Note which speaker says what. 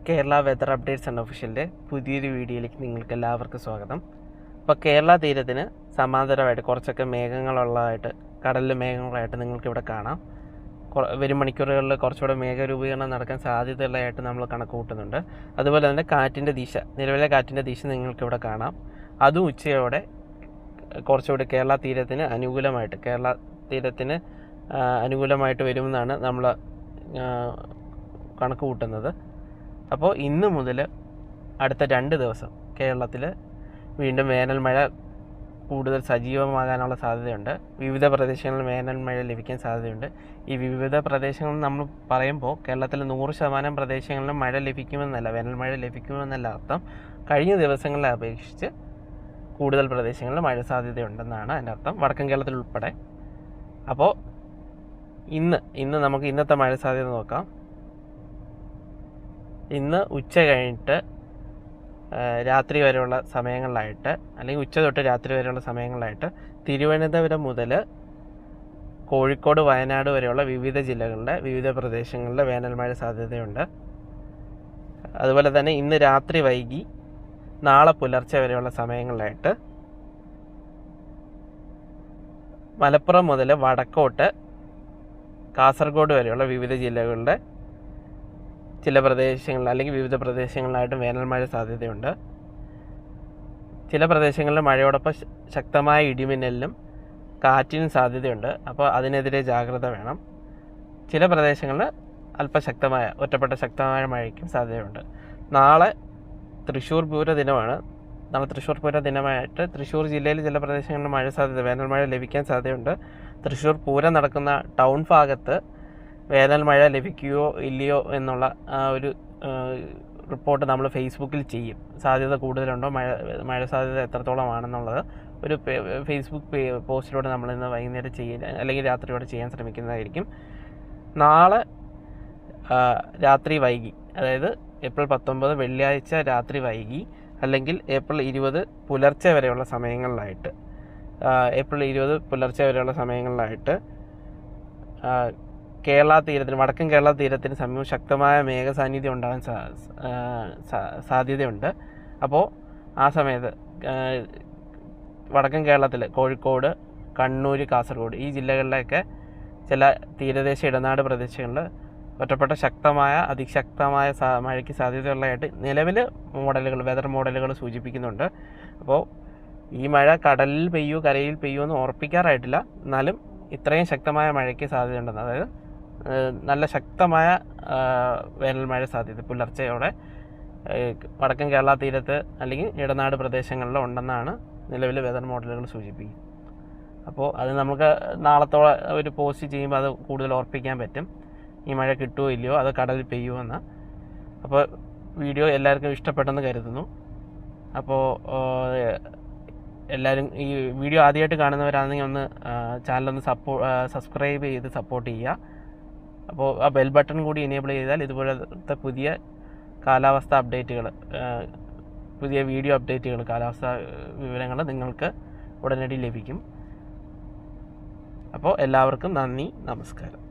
Speaker 1: Kerala weather updates and ഒഫീഷ്യലിൻ്റെ പുതിയൊരു വീഡിയോയിലേക്ക് നിങ്ങൾക്ക് എല്ലാവർക്കും സ്വാഗതം. അപ്പോൾ കേരള തീരത്തിന് സമാന്തരമായിട്ട് കുറച്ചൊക്കെ മേഘങ്ങളുള്ളതായിട്ട്, കടലിൽ മേഘങ്ങളായിട്ട് നിങ്ങൾക്കിവിടെ കാണാം. വരും മണിക്കൂറുകളിൽ കുറച്ചുകൂടെ മേഘരൂപീകരണം നടക്കാൻ സാധ്യതയുള്ളതായിട്ട് നമ്മൾ കണക്ക് കൂട്ടുന്നുണ്ട്. അതുപോലെ തന്നെ കാറ്റിൻ്റെ ദിശ, നിലവിലെ കാറ്റിൻ്റെ ദിശ നിങ്ങൾക്കിവിടെ കാണാം. അതും ഉച്ചയോടെ കുറച്ചുകൂടി കേരള തീരത്തിന് അനുകൂലമായിട്ട് വരുമെന്നാണ് നമ്മൾ കണക്ക് കൂട്ടുന്നത്. അപ്പോൾ ഇന്ന് മുതൽ അടുത്ത 2 ദിവസം കേരളത്തിൽ വീണ്ടും വേനൽ മഴ കൂടുതൽ സജീവമാകാനുള്ള സാധ്യതയുണ്ട്. വിവിധ പ്രദേശങ്ങളിൽ വേനൽ മഴ ലഭിക്കാൻ സാധ്യതയുണ്ട്. ഈ വിവിധ പ്രദേശങ്ങൾ നമ്മൾ പറയുമ്പോൾ കേരളത്തിൽ 100% പ്രദേശങ്ങളിലും മഴ ലഭിക്കുമെന്നല്ല, വേനൽ മഴ ലഭിക്കുമെന്നല്ല അർത്ഥം. കഴിഞ്ഞ ദിവസങ്ങളെ അപേക്ഷിച്ച് കൂടുതൽ പ്രദേശങ്ങളിൽ മഴ സാധ്യതയുണ്ടെന്നാണ് അതിൻ്റെ അർത്ഥം, വടക്കൻ കേരളത്തിൽ ഉൾപ്പെടെ. അപ്പോൾ ഇന്ന് നമുക്ക് ഇന്നത്തെ മഴ സാധ്യത നോക്കാം. ഇന്ന് ഉച്ച കഴിഞ്ഞിട്ട് രാത്രി വരെയുള്ള സമയങ്ങളിലായിട്ട്, അല്ലെങ്കിൽ ഉച്ച തൊട്ട് രാത്രി വരെയുള്ള സമയങ്ങളിലായിട്ട് തിരുവനന്തപുരം മുതൽ കോഴിക്കോട്, വയനാട് വരെയുള്ള വിവിധ ജില്ലകളിലെ വിവിധ പ്രദേശങ്ങളിലെ വേനൽ മഴ സാധ്യതയുണ്ട്. അതുപോലെ തന്നെ ഇന്ന് രാത്രി വൈകി നാളെ പുലർച്ചെ വരെയുള്ള സമയങ്ങളിലായിട്ട് മലപ്പുറം മുതൽ വടക്കോട്ട് കാസർഗോഡ് വരെയുള്ള വിവിധ ജില്ലകളുടെ ചില പ്രദേശങ്ങളിൽ അല്ലെങ്കിൽ വിവിധ പ്രദേശങ്ങളിലായിട്ടും വേനൽ മഴ സാധ്യതയുണ്ട്. ചില പ്രദേശങ്ങളിൽ മഴയോടൊപ്പം ശക്തമായ ഇടിമിന്നലിനും കാറ്റിനും സാധ്യതയുണ്ട്. അപ്പോൾ അതിനെതിരെ ജാഗ്രത വേണം. ചില പ്രദേശങ്ങളിൽ ഒറ്റപ്പെട്ട ശക്തമായ മഴയ്ക്കും സാധ്യതയുണ്ട്. നാളെ തൃശ്ശൂർ പൂര ദിനമാണ്. നാളെ തൃശ്ശൂർ പൂര ദിനമായിട്ട് തൃശ്ശൂർ ജില്ലയിൽ ചില പ്രദേശങ്ങളിൽ വേനൽ മഴ ലഭിക്കാൻ സാധ്യതയുണ്ട്. തൃശ്ശൂർ പൂരം നടക്കുന്ന ടൗൺ ഭാഗത്ത് വേനൽ മഴ ലഭിക്കുകയോ ഇല്ലയോ എന്നുള്ള ഒരു റിപ്പോർട്ട് നമ്മൾ ഫേസ്ബുക്കിൽ ചെയ്യും. സാധ്യത കൂടുതലുണ്ടോ, മഴ സാധ്യത എത്രത്തോളമാണെന്നുള്ളത് ഒരു ഫേസ്ബുക്ക് പോസ്റ്റിലൂടെ നമ്മളിന്ന് വൈകുന്നേരം അല്ലെങ്കിൽ രാത്രിയോടെ ചെയ്യാൻ ശ്രമിക്കുന്നതായിരിക്കും. നാളെ രാത്രി വൈകി, അതായത് ഏപ്രിൽ 19 വെള്ളിയാഴ്ച രാത്രി വൈകി അല്ലെങ്കിൽ ഏപ്രിൽ 20 പുലർച്ചെ വരെയുള്ള സമയങ്ങളിലായിട്ട് കേരള തീരത്തിന്, വടക്കൻ കേരള തീരത്തിന് സമീപം ശക്തമായ മേഘസാന്നിധ്യം ഉണ്ടാകാൻ സാധ്യതയുണ്ട്. അപ്പോൾ ആ സമയത്ത് വടക്കൻ കേരളത്തിൽ കോഴിക്കോട്, കണ്ണൂർ, കാസർഗോഡ് ഈ ജില്ലകളിലൊക്കെ ചില തീരദേശ ഇടനാട് പ്രദേശങ്ങളിൽ ഒറ്റപ്പെട്ട അതിശക്തമായ മഴയ്ക്ക് സാധ്യതയുള്ളതായിട്ട് നിലവിൽ വെതർ മോഡലുകൾ സൂചിപ്പിക്കുന്നുണ്ട്. അപ്പോൾ ഈ മഴ കടലിൽ പെയ്യോ കരയിൽ പെയ്യോ എന്ന് ഉറപ്പിക്കാറായിട്ടില്ല. എന്നാലും ഇത്രയും ശക്തമായ മഴയ്ക്ക് സാധ്യതയുണ്ടെന്ന്, അതായത് നല്ല ശക്തമായ വേനൽ മഴ സാധ്യത പുലർച്ചയോടെ വടക്കൻ കേരള തീരത്ത് അല്ലെങ്കിൽ ഇടനാട് പ്രദേശങ്ങളിൽ ഉണ്ടെന്നാണ് നിലവിൽ വെതർ മോഡലുകൾ സൂചിപ്പിക്കുന്നത്. അപ്പോൾ അത് നമുക്ക് നാളത്തോളം ഒരു പോസ്റ്റ് ചെയ്യുമ്പോൾ അത് കൂടുതൽ ഓർപ്പിക്കാൻ പറ്റും, ഈ മഴ കിട്ടുമോ ഇല്ലയോ, അത് കടലിൽ പെയ്യുമോ എന്ന്. അപ്പോൾ വീഡിയോ എല്ലാവർക്കും ഇഷ്ടപ്പെട്ടെന്ന് കരുതുന്നു. അപ്പോൾ എല്ലാവരും ഈ വീഡിയോ ആദ്യമായിട്ട് കാണുന്നവരാണെങ്കിൽ ഒന്ന് ചാനലൊന്ന് സബ്സ്ക്രൈബ് ചെയ്ത് സപ്പോർട്ട് ചെയ്യുക. അപ്പോൾ ആ ബെൽ ബട്ടൺ കൂടി എനേബിൾ ചെയ്താൽ ഇതുപോലത്തെ പുതിയ കാലാവസ്ഥ അപ്ഡേറ്റുകൾ, പുതിയ വീഡിയോ അപ്ഡേറ്റുകൾ, കാലാവസ്ഥ വിവരങ്ങൾ നിങ്ങൾക്ക് ഉടനടി ലഭിക്കും. അപ്പോൾ എല്ലാവർക്കും നന്ദി, നമസ്കാരം.